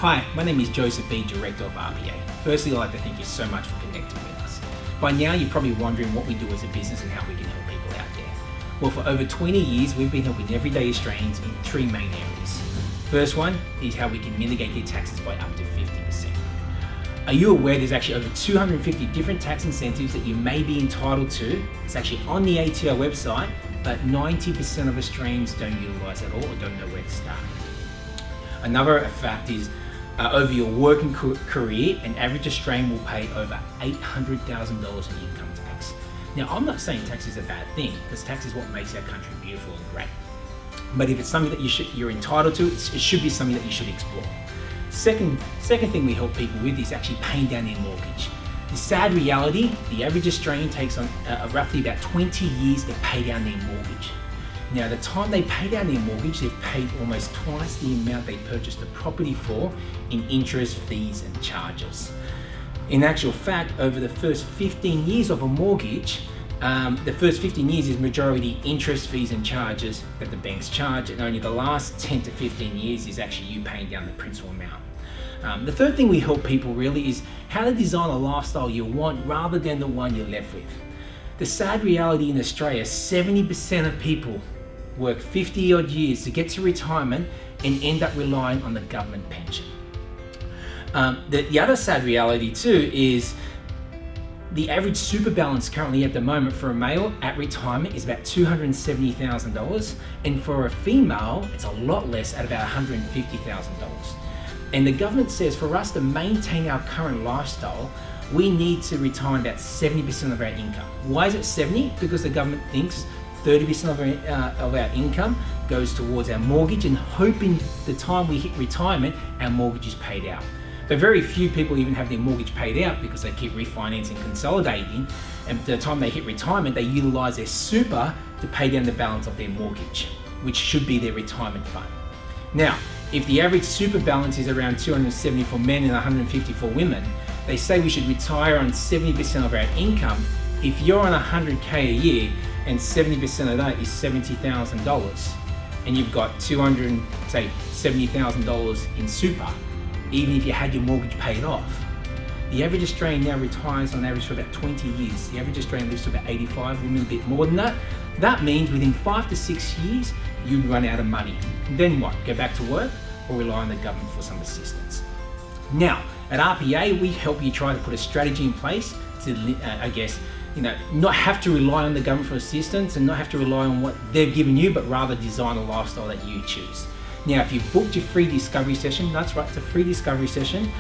Hi, my name is Joseph B, Director of RPA. Firstly, I'd like to thank you so much for connecting with us. By now, you're probably wondering what we do as a business and how we can help people out there. Well, for over 20 years, we've been helping everyday Australians in three main areas. First one is how we can mitigate their taxes by up to 50%. Are you aware there's actually over 250 different tax incentives that you may be entitled to? It's actually on the ATO website, but 90% of Australians don't utilise it at all or don't know where to start. Another fact is, over your working career, an average Australian will pay over $800,000 in income tax. Now, I'm not saying tax is a bad thing, because tax is what makes our country beautiful and great. But if it's something that you're entitled to, it should be something that you should explore. Second thing we help people with is actually paying down their mortgage. The sad reality, the average Australian takes on roughly about 20 years to pay down their mortgage. Now, the time they pay down their mortgage, they've paid almost twice the amount they purchased the property for in interest, fees, and charges. In actual fact, over the first 15 years of a mortgage, the first 15 years is majority interest, fees, and charges that the banks charge, and only the last 10 to 15 years is actually you paying down the principal amount. The third thing we help people really is how to design a lifestyle you want rather than the one you're left with. The sad reality in Australia, 70% of people work 50 odd years to get to retirement and end up relying on the government pension. The other sad reality too is the average super balance currently at the moment for a male at retirement is about $270,000, and for a female it's a lot less at about $150,000. And the government says for us to maintain our current lifestyle, we need to retire about 70% of our income. Why is it 70? Because the government thinks 30% of our income goes towards our mortgage, and hoping the time we hit retirement, our mortgage is paid out. But very few people even have their mortgage paid out because they keep refinancing, consolidating, and by the time they hit retirement, they utilise their super to pay down the balance of their mortgage, which should be their retirement fund. Now, if the average super balance is around 270 for men and 150 for women, they say we should retire on 70% of our income. If you're on 100K a year and 70% of that is $70,000, and you've got $70,000 in super, even if you had your mortgage paid off, the average Australian now retires on average for about 20 years. The average Australian lives to about 85, women a bit more than that. That means within 5 to 6 years, you run out of money. Then what? Go back to work or rely on the government for some assistance. Now, at RPA, we help you try to put a strategy in place to, not have to rely on the government for assistance and not have to rely on what they've given you, but rather design a lifestyle that you choose. Now, if you've booked your free discovery session, that's right, it's a free discovery session.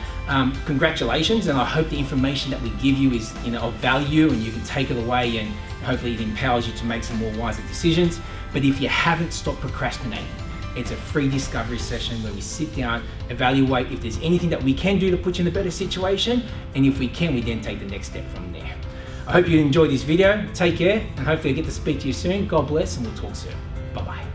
Congratulations, and I hope the information that we give you is of value and you can take it away, and hopefully it empowers you to make some more wiser decisions. But if you haven't, stop procrastinating. It's a free discovery session where we sit down, evaluate if there's anything that we can do to put you in a better situation, and if we can, we then take the next step from there. I hope you enjoyed this video. Take care, and hopefully I get to speak to you soon. God bless, and we'll talk soon. Bye-bye.